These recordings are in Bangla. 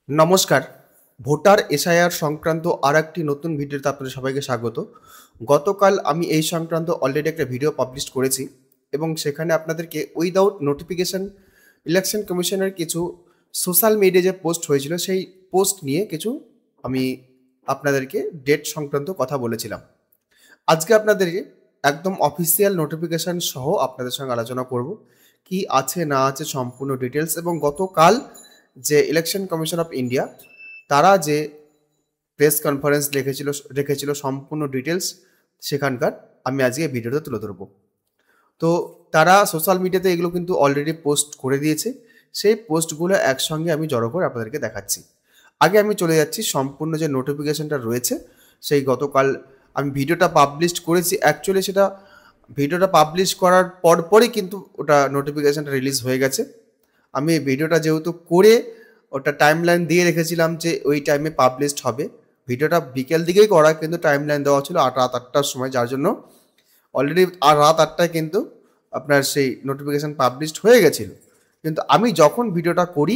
নমস্কার। ভোটার এসআইআর সংক্রান্ত আরেকটি নতুন ভিডিওতে আপনাদের সবাইকে স্বাগত। গতকাল আমি এই সংক্রান্ত অলরেডি একটা ভিডিও পাবলিশ করেছি এবং সেখানে আপনাদেরকে উইদাউট নোটিফিকেশন ইলেকশন কমিশনের কিছু সোশ্যাল মিডিয়ায় যে পোস্ট হয়েছিল সেই পোস্ট নিয়ে কিছু আমি আপনাদেরকে ডেট সংক্রান্ত কথা বলেছিলাম। আজকে আপনাদেরকে একদম অফিসিয়াল নোটিফিকেশন সহ আপনাদের সঙ্গে আলোচনা করব কি আছে না আছে সম্পূর্ণ ডিটেলস, এবং গতকাল যে ইলেকশন কমিশন অফ ইন্ডিয়া তারা যে প্রেস কনফারেন্স রেখেছিল সম্পূর্ণ ডিটেলস সেখানকার আমি আজকে ভিডিওতে তুলে ধরবো। তো তারা সোশ্যাল মিডিয়াতে এগুলো কিন্তু অলরেডি পোস্ট করে দিয়েছে, সেই পোস্টগুলো একসঙ্গে আমি জড়ো করে আপনাদেরকে দেখাচ্ছি। আগে আমি চলে যাচ্ছি সম্পূর্ণ যে নোটিফিকেশনটা রয়েছে সেই গতকাল আমি ভিডিওটা পাবলিশ করেছি। অ্যাকচুয়ালি সেটা ভিডিওটা পাবলিশ করার পরপরই কিন্তু ওটা নোটিফিকেশনটা রিলিজ হয়ে গেছে। আমি এই ভিডিওটা যেহেতু করে ওটা টাইমলাইন দিয়ে রেখেছিলাম যে ওই টাইমে পাবলিশড হবে, ভিডিওটা বিকেল দিকেই করা কিন্তু টাইমলাইন দেওয়া ছিল রাত 8টার সময়, যার জন্য অলরেডি রাত 8টায় কিন্তু আপনার সেই নোটিফিকেশান পাবলিশড হয়ে গেছিলো, কিন্তু আমি যখন ভিডিওটা করি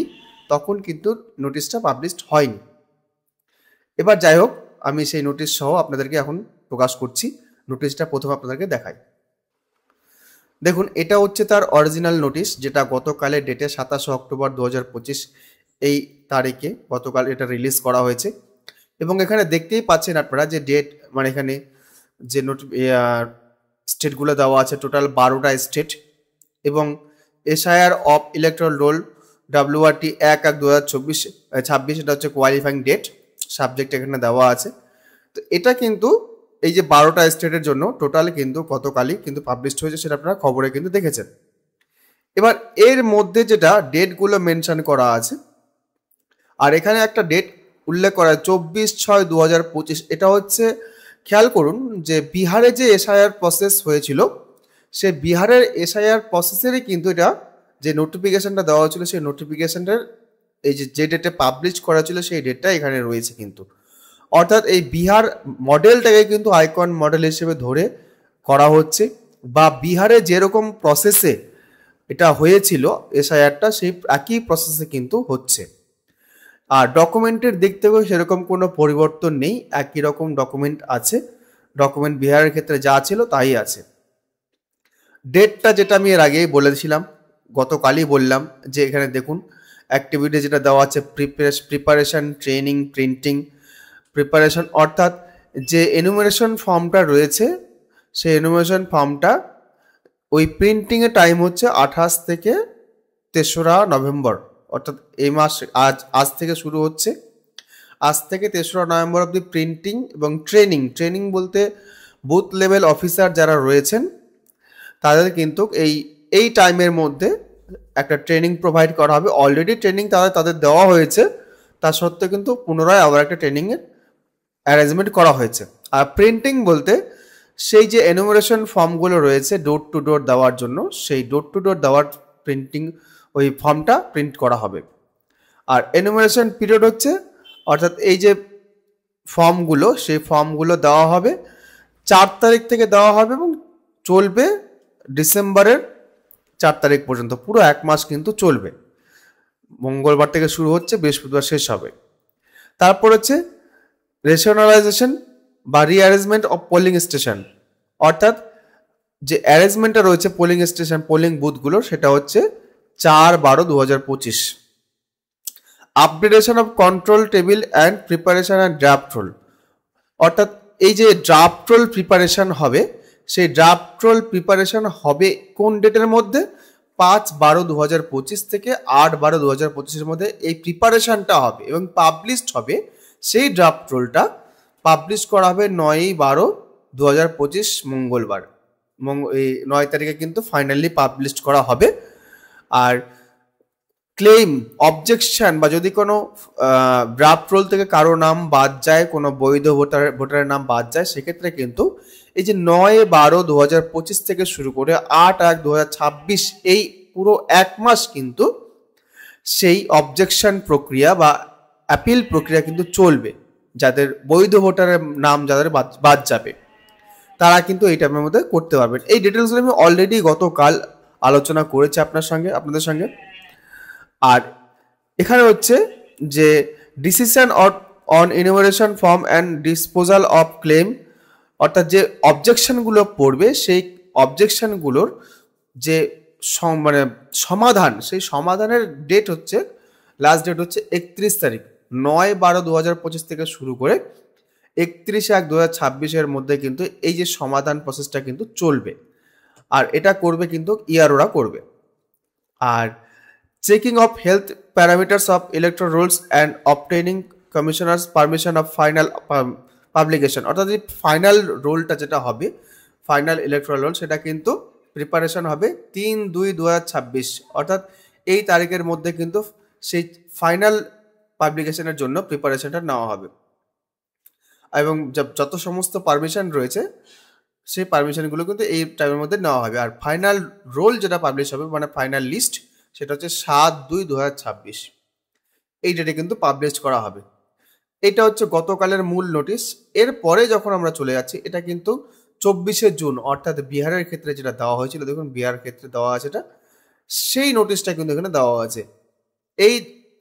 তখন কিন্তু নোটিশটা পাবলিশড হয়নি। এবার যাই হোক, আমি সেই নোটিশ সহ আপনাদেরকে এখন প্রকাশ করছি। নোটিশটা প্রথমে আপনাদেরকে দেখাই। দেখুন, এটা হচ্ছে তার অরিজিনাল নোটিশ, যেটা গতকালের ডেটে 27 অক্টোবর 2025 এই তারিখে গতকাল এটা রিলিজ করা হয়েছে। এবং এখানে দেখতেই পাচ্ছেন আপনারা যে ডেট, মানে এখানে যে স্টেটগুলো দেওয়া আছে টোটাল 12টা স্টেট, এবং SIR of electoral roll WRT 1/1/2026 এটা হচ্ছে কোয়ালিফাইং ডেট, সাবজেক্ট এখানে দেওয়া আছে। তো এটা কিন্তু এই যে 12টা স্টেটের জন্য টোটাল কিন্তু গতকালই কিন্তু পাবলিশ হয়েছে, সেটা আপনারা খবরে কিন্তু দেখেছেন। এবার এর মধ্যে যেটা ডেটগুলো মেনশন করা আছে, আর এখানে একটা ডেট উল্লেখ করা 24/6/2025, এটা হচ্ছে খেয়াল করুন যে বিহারে যে এসআইআর প্রসেস হয়েছিল সেই বিহারের এসআইআর প্রসেসেরই কিন্তু এটা যে নোটিফিকেশনটা দেওয়া হয়েছিল সেই নোটিফিকেশনটার এই যে ডেটে পাবলিশ করা ছিল সেই ডেটটা এখানে রয়েছে কিন্তু। অর্থাৎ এই বিহার মডেলটাকে কিন্তু আইকন মডেল হিসেবে ধরে করা হচ্ছে, বা বিহারে যেরকম প্রসেসে এটা হয়েছিল এসআইআরটা সেই একই প্রসেসে কিন্তু হচ্ছে। আর ডকুমেন্টের দিক থেকেও সেরকম কোনো পরিবর্তন নেই, একই রকম ডকুমেন্ট আছে, ডকুমেন্ট বিহারের ক্ষেত্রে যা ছিল তাই আছে। ডেটটা যেটা আমি এর আগেই বলেছিলাম, গতকালই বললাম যে এখানে দেখুন অ্যাক্টিভিটি যেটা দেওয়া আছে প্রিপারেশন, ট্রেনিং, প্রিন্টিং, প্রিপারেশন, অর্থাৎ যে এনুমারেশন ফর্মটা রয়েছে সেই এনুমারেশন ফর্মটা ওই প্রিন্টিংয়ের টাইম হচ্ছে 28 থেকে 3রা নভেম্বর, অর্থাৎ এই মাস আজ থেকে শুরু হচ্ছে। আজ থেকে 3রা নভেম্বর অবধি প্রিন্টিং এবং ট্রেনিং বলতে বুথ লেভেল অফিসার যারা রয়েছেন তাদের কিন্তু এই টাইমের মধ্যে একটা ট্রেনিং প্রোভাইড করা হবে। অলরেডি ট্রেনিং তাদের দেওয়া হয়েছে, তা সত্ত্বেও কিন্তু পুনরায় আবার একটা ট্রেনিংয়ের অ্যারেঞ্জমেন্ট করা হয়েছে। আর প্রিন্টিং বলতে সেই যে এনুমারেশন ফর্মগুলো রয়েছে ডোর টু ডোর দেওয়ার জন্য, সেই ডোর টু ডোর দেওয়ার প্রিন্টিং ওই ফর্মটা প্রিন্ট করা হবে। আর এনুমারেশন পিরিয়ড হচ্ছে, অর্থাৎ এই যে ফর্মগুলো সেই ফর্মগুলো দেওয়া হবে 4 তারিখ থেকে দেওয়া হবে এবং চলবে ডিসেম্বরের 4 তারিখ পর্যন্ত, পুরো 1 মাস কিন্তু চলবে। মঙ্গলবার থেকে শুরু হচ্ছে, বৃহস্পতিবার শেষ হবে। তারপর হচ্ছে রেশনালাইজেশন বা রিঅ্যারেঞ্জমেন্ট অফ পোলিং স্টেশন, অর্থাৎ যে অ্যারেঞ্জমেন্টটা রয়েছে পোলিং স্টেশন পোলিং বুথগুলো সেটা হচ্ছে 4/12/2025। Updation of control table and preparation and draft roll, অর্থাৎ এই যে ড্রাফট রোল প্রিপারেশন হবে সেই ড্রাফট রোল প্রিপারেশন হবে কোন ডেটের মধ্যে, 5/12/2025 থেকে 8/12/2025 মধ্যে এই প্রিপারেশনটা হবে এবং পাবলিশড হবে। সেই ড্রাফট রোলটা পাবলিশ করা হবে 9/12/2025 মঙ্গলবার, এই 9 তারিখে কিন্তু ফাইনালি পাবলিশ করা হবে। আর ক্লেম, অবজেকশন বা যদি কোনো ড্রাফট রোল থেকে কারো নাম বাদ যায়, কোনো বৈধ ভোটারের নাম বাদ যায়, সেক্ষেত্রে কিন্তু এই যে 9/12/2025 থেকে শুরু করে 8/1/2026 এই পুরো 1 মাস কিন্তু সেই অবজেকশন প্রক্রিয়া বা অ্যাপিল প্রক্রিয়া কিন্তু চলবে। যাদের বৈধ ভোটারের নাম যাদের বাদ যাবে তারা কিন্তু এই টাইমের মধ্যে করতে পারবেন। এই ডিটেলসগুলো আমি অলরেডি গতকাল আলোচনা করেছি আপনাদের সঙ্গে। আর এখানে হচ্ছে যে decision on enumeration form and disposal of clans, অর্থাৎ যে অবজেকশনগুলো পড়বে সেই অবজেকশনগুলোর যে মানে সমাধান, সেই সমাধানের ডেট হচ্ছে, লাস্ট ডেট হচ্ছে 31 তারিখ, 9/12/2025 থেকে শুরু করে 31/1/2026 মধ্যে কিন্তু এই যে সমাধান প্রসেসটা কিন্তু চলবে। আর এটা করবে কিন্তু ইআরওরা করবে। আর checking of health parameters of electoral rolls and obtaining commissioners permission of final publication, অর্থাৎ এই ফাইনাল রোলটা যেটা হবে, ফাইনাল ইলেকট্রাল রোল, সেটা কিন্তু প্রিপারেশন হবে 3/2/2026, অর্থাৎ এই তারিখের মধ্যে কিন্তু সেই ফাইনাল পাবলিকেশনের জন্য প্রিপারেশনটা নেওয়া হবে। এবং যত সমস্ত পারমিশন রয়েছে সেই পারমিশনগুলো কিন্তু এই টাইমের মধ্যে নেওয়া হবে। আর ফাইনাল রোল যেটা পাবলিশ হবে, মানে ফাইনাল লিস্ট, সেটা হচ্ছে 7/2/2026, এই ডেটে কিন্তু পাবলিশ করা হবে। এটা হচ্ছে গতকালের মূল নোটিশ। এরপরে যখন আমরা চলে যাচ্ছি, এটা কিন্তু 24শে জুন, অর্থাৎ বিহারের ক্ষেত্রে যেটা দেওয়া হয়েছিল, দেখুন বিহার ক্ষেত্রে দেওয়া আছে এটা, সেই নোটিশটা কিন্তু এখানে দেওয়া আছে। এই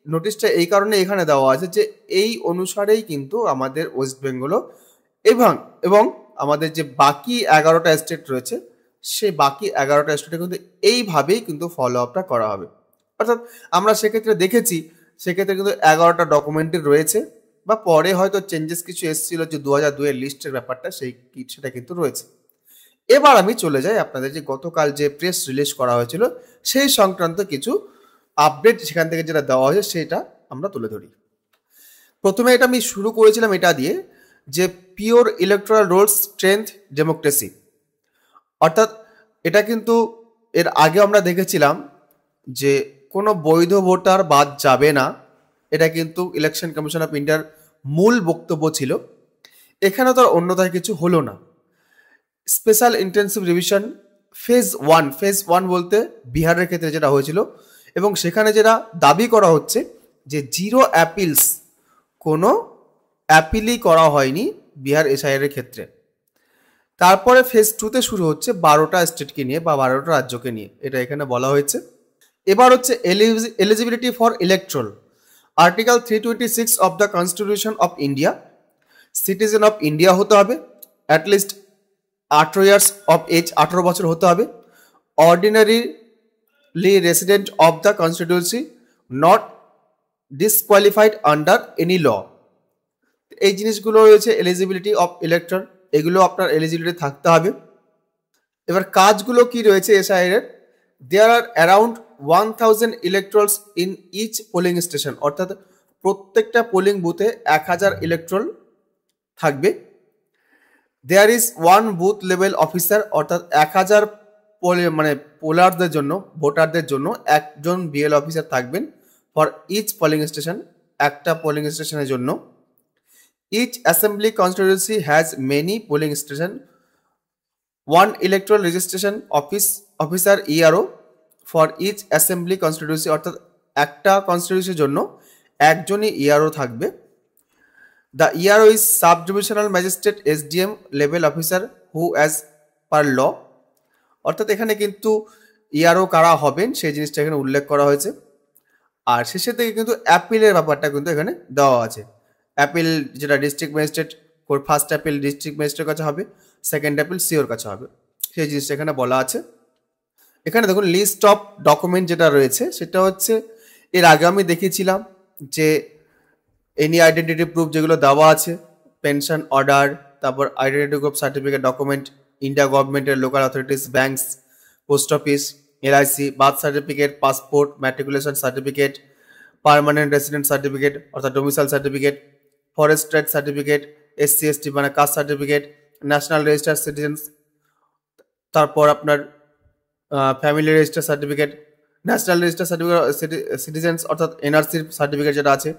নোটিশটা এই কারণে এখানে দেওয়া আছে যে এই অনুসারেই কিন্তু আমাদের ওয়েস্ট বেঙ্গলও এবং আমাদের যে বাকি 11টা স্টেট রয়েছে, সেই বাকি 11টা স্টেটে কিন্তু এইভাবেই কিন্তু ফলো আপটা করা হবে। অর্থাৎ আমরা সেক্ষেত্রে দেখেছি, সেক্ষেত্রে কিন্তু 11টা ডকুমেন্টই রয়েছে, বা পরে হয়তো চেঞ্জেস কিছু এসেছিল যে 2002 এর লিস্টের ব্যাপারটা, সেটা কিন্তু রয়েছে। এবার আমি চলে যাই আপনাদের যে গতকাল যে প্রেস রিলিজ করা হয়েছিল সেই সংক্রান্ত কিছু আপডেট সেখান থেকে যেটা দেওয়া হয়েছে সেটা আমরা তুলে ধরি। প্রথমে এটা আমি শুরু করেছিলাম এটা দিয়ে যে pure electoral rolls strength democracy, অর্থাৎ এটা কিন্তু এর আগে আমরা দেখেছিলাম যে কোনো বৈধ ভোটার বাদ যাবে না, এটা কিন্তু ইলেকশন কমিশন অফ ইন্ডিয়ার মূল বক্তব্য ছিল। এখানে তো আর অন্যথায় কিছু হলো না। Special intensive revision phase one বলতে বিহারের ক্ষেত্রে যেটা হয়েছিল, এবং সেখানে যেটা দাবি করা হচ্ছে যে জিরো অ্যাপিলস, কোনো অ্যাপিলই করা হয়নি বিহার এসআইআর এর ক্ষেত্রে। তারপরে ফেজ 2তে শুরু হচ্ছে 12টা স্টেটকে নিয়ে বা 12টা রাজ্যকে নিয়ে, এটা এখানে বলা হয়েছে। এবার হচ্ছে eligibility for electoral, article 326 of the constitution of India, citizen of India হতে হবে, অ্যাটলিস্ট 18 ইয়ার্স অফ এজ, 18 বছর হতে হবে, ordinarily resident of the constituency, not disqualified under any law. এই জিনিসগুলো রয়েছে এলিজিবিলিটি অফ ইলেকট্রাল, এগুলো আপনার এলিজিবিলিটি থাকতে হবে। এবার কাজগুলো কি রয়েছে এসআইআর এর, there are around 1000 electorals in each polling station, অর্থাৎ প্রত্যেকটা পোলিং বুথে 1000 ইলেকট্রাল থাকবে। There is one booth level officer, অর্থাৎ 1000 মানে পোলারদের জন্য, ভোটারদের জন্য একজন বিএল অফিসার থাকবেন ফর ইচ পোলিং স্টেশন, একটা পোলিং স্টেশনের জন্য। Each assembly constituency has many polling station, one electoral registration officer ERO for each assembly constituency, অর্থাৎ একটা কনস্টিটিউয়েন্সির জন্য একজনই ইআরও থাকবে। The ERO is sub-divisional magistrate SDM level officer who as per law, অর্থাৎ এখানে কিন্তু ইআরও কারা হবেন সেই জিনিসটা এখানে উল্লেখ করা হয়েছে। আর শেষের থেকে কিন্তু অ্যাপিলের ব্যাপারটা কিন্তু এখানে দেওয়া আছে। অ্যাপিল যেটা district magistrate, first appeal district ম্যাজিস্ট্রেটের কাছে হবে, সেকেন্ড অ্যাপিল সিওর কাছে হবে, সেই জিনিসটা এখানে বলা আছে। এখানে দেখুন লিস্ট অফ ডকুমেন্ট যেটা রয়েছে সেটা হচ্ছে, এর আগে আমি দেখিয়েছিলাম যে এনি আইডেন্টিটি প্রুফ যেগুলো দেওয়া আছে, পেনশন অর্ডার, তারপর identity proof certificate document, India গভর্নমেন্টের local authorities, banks, post office, LIC, birth certificate, passport, matriculation certificate, permanent resident certificate অর্থাৎ domicile certificate, forest trade certificate, SC ST মানে caste certificate, national register citizens, তারপর আপনার family register certificate, national register certificate citizens অর্থাৎ এনআরসির সার্টিফিকেট যেটা আছে,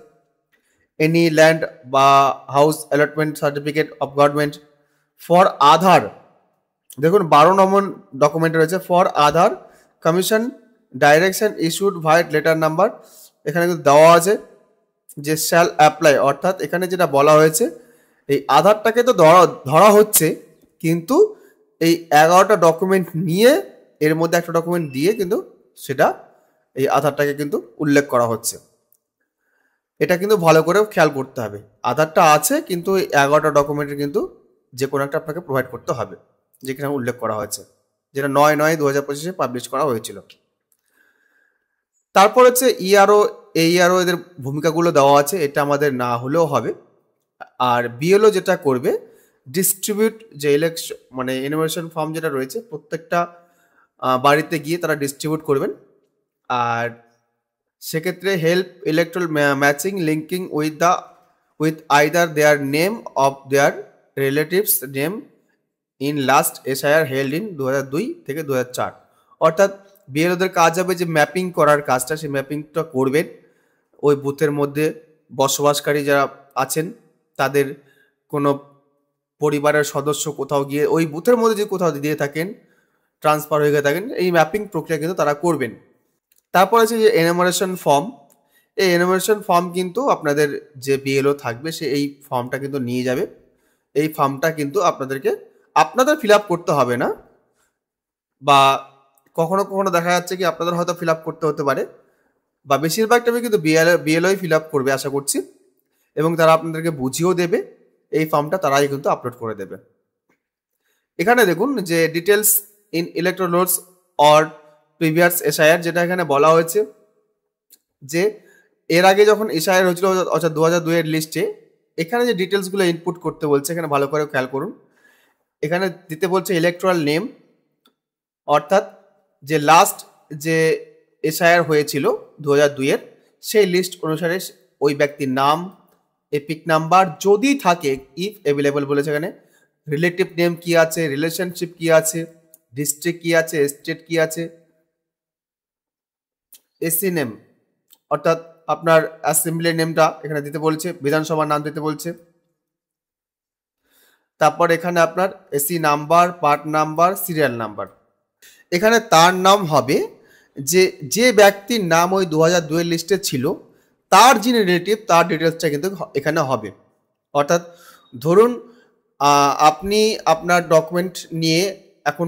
এনি ল্যান্ড বা house allotment certificate of government, for Aadhaar, দেখুন 12 নম্বর ডকুমেন্ট রয়েছে, for Aadhaar commission direction issued white letter number, এখানে কিন্তু দেওয়া আছে যে শ্যাল অ্যাপ্লাই, অর্থাৎ এখানে যেটা বলা হয়েছে এই আধারটাকে তো ধরা হচ্ছে, কিন্তু এই 11টা ডকুমেন্ট নিয়ে এর মধ্যে একটা ডকুমেন্ট দিয়ে কিন্তু সেটা এই আধারটাকে কিন্তু উল্লেখ করা হচ্ছে। এটা কিন্তু ভালো করে খেয়াল করতে হবে। আধারটা আছে, কিন্তু এই 11টা ডকুমেন্টের কিন্তু যে কোনো একটা আপনাকে প্রোভাইড করতে হবে, যেখানে উল্লেখ করা হয়েছে, যেটা 9/9/2025 পাবলিশ করা হয়েছিল। তারপর হচ্ছে ইআরও, এইআরও এদের ভূমিকাগুলো দেওয়া আছে, এটা আমাদের না হলেও হবে। আর বিএলও যেটা করবে, ডিস্ট্রিবিউট যে ইলেকশন মানে এনুমারেশন ফর্ম যেটা রয়েছে প্রত্যেকটা বাড়িতে গিয়ে তারা ডিস্ট্রিবিউট করবেন। আর সেক্ষেত্রে help electoral matching linking with either there name of their relatives name in last SIR held in 2002 থেকে 2004। অর্থাৎ বিএলওদের কাজ হবে যে ম্যাপিং করার কাজটা, সেই ম্যাপিংটা করবেন ওই বুথের মধ্যে বসবাসকারী যারা আছেন তাদের কোনো পরিবারের সদস্য কোথাও গিয়ে ওই বুথের মধ্যে যদি কোথাও দিয়ে থাকেন, ট্রান্সফার হয়ে গিয়ে থাকেন, এই ম্যাপিং প্রক্রিয়া কিন্তু তারা করবেন। তারপর আছে যে এনুমারেশন ফর্ম। এই এনুমারেশন ফর্ম কিন্তু আপনাদের যে বিএলও থাকবে সে এই ফর্মটা কিন্তু নিয়ে যাবে। এই ফর্মটা কিন্তু আপনাদের ফিল আপ করতে হবে না, বা কখনো কখনো দেখা যাচ্ছে কি আপনাদের হয়তো ফিল আপ করতে হতে পারে, বা বেশিরভাগ টাইমে কিন্তু বিএলওই ফিল আপ করবে আশা করছি, এবং তারা আপনাদেরকে বুঝিয়েও দেবে। এই ফর্মটা তারাই কিন্তু আপলোড করে দেবে। এখানে দেখুন যে details in electoral rolls or previous SIR, যেটা এখানে বলা হয়েছে যে এর আগে যখন এসআইআর হয়েছিল অর্থাৎ 2002 এর লিস্টে, এখানে যে ডিটেলসগুলো ইনপুট করতে বলছে এখানে ভালো করে খেয়াল করুন। এখানে দিতে বলছে ইলেকট্রাল নেম, অর্থাৎ যে লাস্ট যে এসআইআর হয়েছিল 2002 এর সেই লিস্ট অনুসারে ওই ব্যক্তির নাম, এপিক নাম্বার যদি থাকে, ইফ অ্যাভেলেবল বলেছে এখানে, রিলেটিভ নেম কি আছে, রিলেশনশিপ কি আছে, ডিস্ট্রিক্ট কি আছে, স্টেট কি আছে, এসি নেম অর্থাৎ আপনার অ্যাসেম্বলি নেমটা এখানে দিতে বলছে, বিধানসভার নাম দিতে বলছে। তারপর এখানে আপনার AC number, part number, serial number. এখানে তার নাম হবে যে ব্যক্তির নাম ওই 2002 এর লিস্টে ছিল, তার যিনি রিলেটিভ তার ডিটেলসটা কিন্তু এখানে হবে। অর্থাৎ ধরুন আপনি আপনার ডকুমেন্ট নিয়ে এখন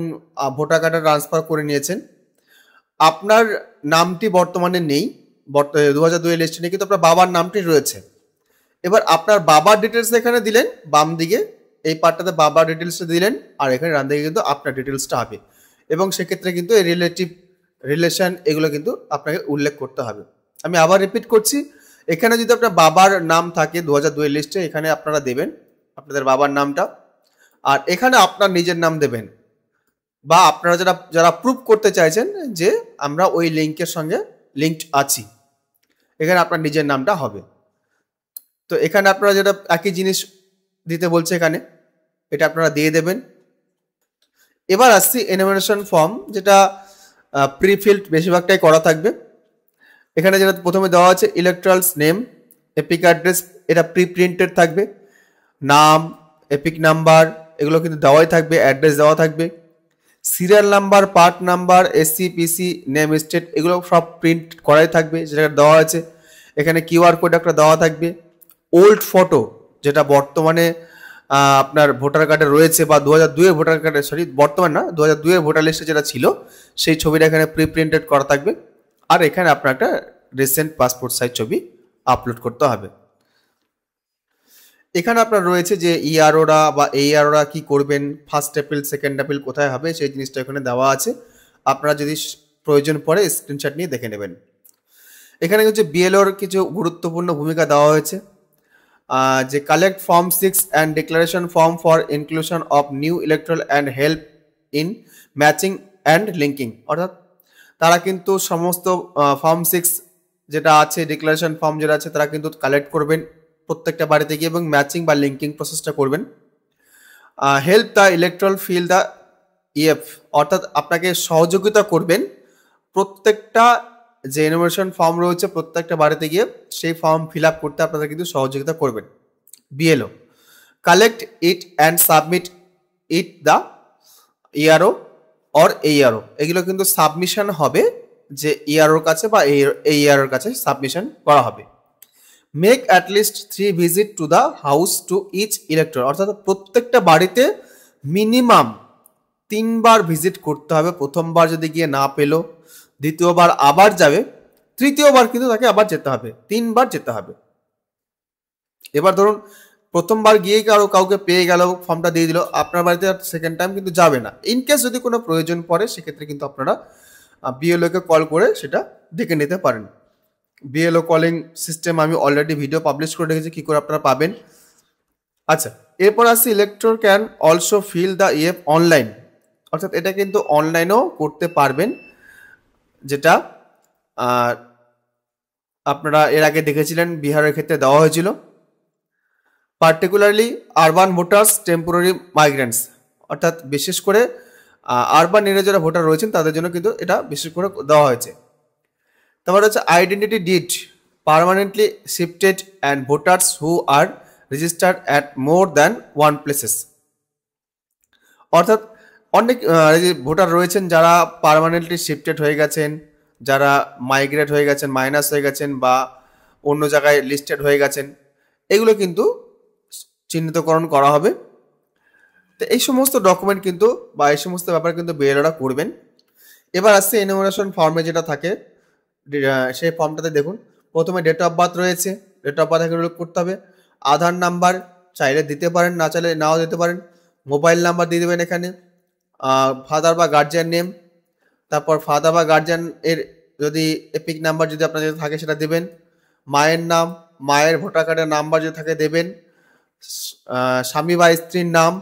ভোটার কার্ডে ট্রান্সফার করে নিয়েছেন, আপনার নামটি বর্তমানে নেই 2002 এর লিস্টে নেই, কিন্তু আপনার বাবার নামটি রয়েছে। এবার আপনার বাবার ডিটেলস এখানে দিলেন বাম দিকে, এই পার্টটাতে বাবার ডিটেলসটা দিলেন, আর এখানে ডান দিকে কিন্তু আপনার ডিটেলসটা হবে। এবং সেক্ষেত্রে কিন্তু এই রিলেশন এগুলো কিন্তু আপনাকে উল্লেখ করতে হবে। আমি আবার রিপিট করছি, এখানে যদি আপনার বাবার নাম থাকে 2002 এর লিস্টে, এখানে আপনারা দেবেন আপনাদের বাবার নামটা, আর এখানে আপনার নিজের নাম দেবেন, বা আপনারা যারা প্রুভ করতে চাইছেন যে আমরা ওই লিঙ্কের সঙ্গে লিঙ্কড আছি, এখানে আপনার নিজের নামটা হবে। তো এখানে আপনারা যেটা একই জিনিস দিতে বলছে এখানে, এটা আপনারা দিয়ে দেবেন। এবার আসছি এনুমারেশন ফর্ম, যেটা প্রিফিল্ড বেশিরভাগটাই করা থাকবে। এখানে যেটা প্রথমে দেওয়া আছে ইলেকট্রালস নেম, এপিক অ্যাড্রেস, এটা প্রি প্রিন্টেড থাকবে। নাম, এপিক নাম্বার এগুলো কিন্তু দেওয়াই থাকবে, অ্যাড্রেস দেওয়া থাকবে। Serial number, part number, SC, PC, name, state এগুলো সব প্রিন্ট করাই থাকবে, যেটা দেওয়া আছে। এখানে কিউআর কোড একটা দেওয়া থাকবে। ওল্ড ফটো, যেটা বর্তমানে আপনার ভোটার কার্ডে রয়েছে, বা 2002 এর ভোটার কার্ডে, সরি বর্তমান না, 2002 এর ভোটার লিস্টে যেটা ছিল সেই ছবিটা এখানে প্রি প্রিন্টেড করা থাকবে। আর এখানে আপনার একটা রিসেন্ট পাসপোর্ট সাইজ ছবি আপলোড করতে হবে। এখানে আপনার রয়েছে যে ইআরওরা বা এইআরওরা কি করবেন, ফার্স্ট অ্যাপিল, সেকেন্ড অ্যাপিল কোথায় হবে সেই জিনিসটা এখানে দেওয়া আছে। আপনারা যদি প্রয়োজন পড়ে স্ক্রিনশট নিয়ে দেখে নেবেন। এখানে হচ্ছে বিএলওর কিছু গুরুত্বপূর্ণ ভূমিকা দেওয়া হয়েছে, যে collect form 6 and declaration form for inclusion of new electoral and help in matching and linking. অর্থাৎ তারা কিন্তু সমস্ত ফর্ম 6 যেটা আছে, ডিক্লারেশন ফর্ম যেটা আছে, তারা কিন্তু কালেক্ট করবেন প্রত্যেকটা বাড়িতে গিয়ে, এবং ম্যাচিং বা লিঙ্কিং প্রসেসটা করবেন। Help the electoral fill the EF, অর্থাৎ আপনাকে সহযোগিতা করবেন প্রত্যেকটা যে এনুমারেশন ফর্ম রয়েছে প্রত্যেকটা বাড়িতে গিয়ে সেই ফর্ম ফিল আপ করতে আপনাদের কিন্তু সহযোগিতা করবেন BLO. Collect it and submit it the ERO or এইআরও, এগুলো কিন্তু সাবমিশন হবে যে ইআরওর কাছে বা এইআরওর কাছে সাবমিশন করা হবে। Make at least 3 visit to the house to each elector, অর্থাৎ প্রত্যেকটা বাড়িতে মিনিমাম 3 বার ভিজিট করতে হবে। প্রথমবার যদি গিয়ে না পেলো, দ্বিতীয়বার আবার যাবে, তৃতীয়বার কিন্তু তাকে আবার যেতে হবে, 3 বার যেতে হবে। এবার ধরুন প্রথমবার গিয়েই কাউকে পেয়ে গেল, ফর্মটা দিয়ে দিল, আপনার বাড়িতে আর সেকেন্ড টাইম কিন্তু যাবে না। ইনকেস যদি কোনো প্রয়োজন পড়ে সেক্ষেত্রে কিন্তু আপনারা বিএলওকে কল করে সেটা দেখে নিতে পারেন। বিএলও কলিং সিস্টেম আমি অলরেডি ভিডিও পাবলিশ করে রেখেছি, কী করে আপনারা পাবেন। আচ্ছা, এরপর আসছি elector can also fill the EF online, অর্থাৎ এটা কিন্তু অনলাইনেও করতে পারবেন, যেটা আপনারা এর আগে দেখেছিলেন বিহারের ক্ষেত্রে দেওয়া হয়েছিল। Particularly urban voters, temporary migrants, অর্থাৎ বিশেষ করে আরবান এরিয়া যারা ভোটার রয়েছেন তাদের জন্য কিন্তু এটা বিশেষ করে দেওয়া হয়েছে। তারপর হচ্ছে identity did permanently shifted and voters who are registered at more than one places, অর্থাৎ অনেক ভোটার রয়েছেন যারা পার্মানেন্টলি শিফটেড হয়ে গেছেন, যারা মাইগ্রেট হয়ে গেছেন, মাইনাস হয়ে গেছেন বা অন্য জায়গায় লিস্টেড হয়ে গেছেন, এগুলো কিন্তু চিহ্নিতকরণ করা হবে। তো এই সমস্ত ডকুমেন্ট কিন্তু বা এই সমস্ত ব্যাপার কিন্তু বিএলওরা করবেন। এবার আসছে এনুমারেশন ফর্মে যেটা থাকে, সেই ফর্মটাতে দেখুন প্রথমে ডেট অফ বার্থ রয়েছে, ডেট অফ বার্থ উল্লেখ করতে হবে। আধার নাম্বার চাইলে দিতে পারেন, না চাইলে নাও দিতে পারেন। মোবাইল নাম্বার দিয়ে দেবেন এখানে। ফাদার বা গার্জিয়ান নেম, তারপর ফাদার বা গার্জিয়ান এর যদি এপিক নাম্বার যদি আপনার যদি থাকে সেটা দেবেন। মায়ের নাম, মায়ের ভোটার কার্ডের নাম্বার যদি থাকে দেবেন। স্বামী বা স্ত্রীর নাম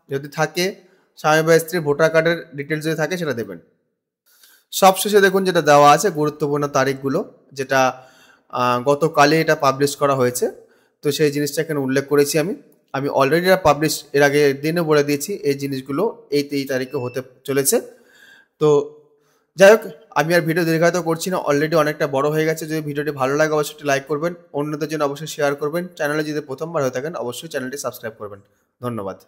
যদি থাকে, স্বামী বা স্ত্রীর ভোটার কার্ডের ডিটেলস যদি থাকে সেটা দেবেন। সবশেষে দেখুন যেটা দেওয়া আছে গুরুত্বপূর্ণ তারিখগুলো, যেটা গতকালই এটা পাবলিশ করা হয়েছে, তো সেই জিনিসটা এখানে উল্লেখ করেছি আমি অলরেডি এটা পাবলিশ এর আগে দিনে বলে দিয়েছি এই জিনিসগুলো এই তারিখে হতে চলেছে। তো যাই হোক, আমি আর ভিডিও দীর্ঘায়িত করছি না, অলরেডি অনেকটা বড় হয়ে গেছে। যদি ভিডিওটি ভালো লাগে অবশ্যই লাইক করবেন, অন্যদের জন্য অবশ্যই শেয়ার করবেন, চ্যানেলে যদি প্রথমবার হয়ে থাকেন অবশ্যই চ্যানেলটি সাবস্ক্রাইব করবেন। ধন্যবাদ।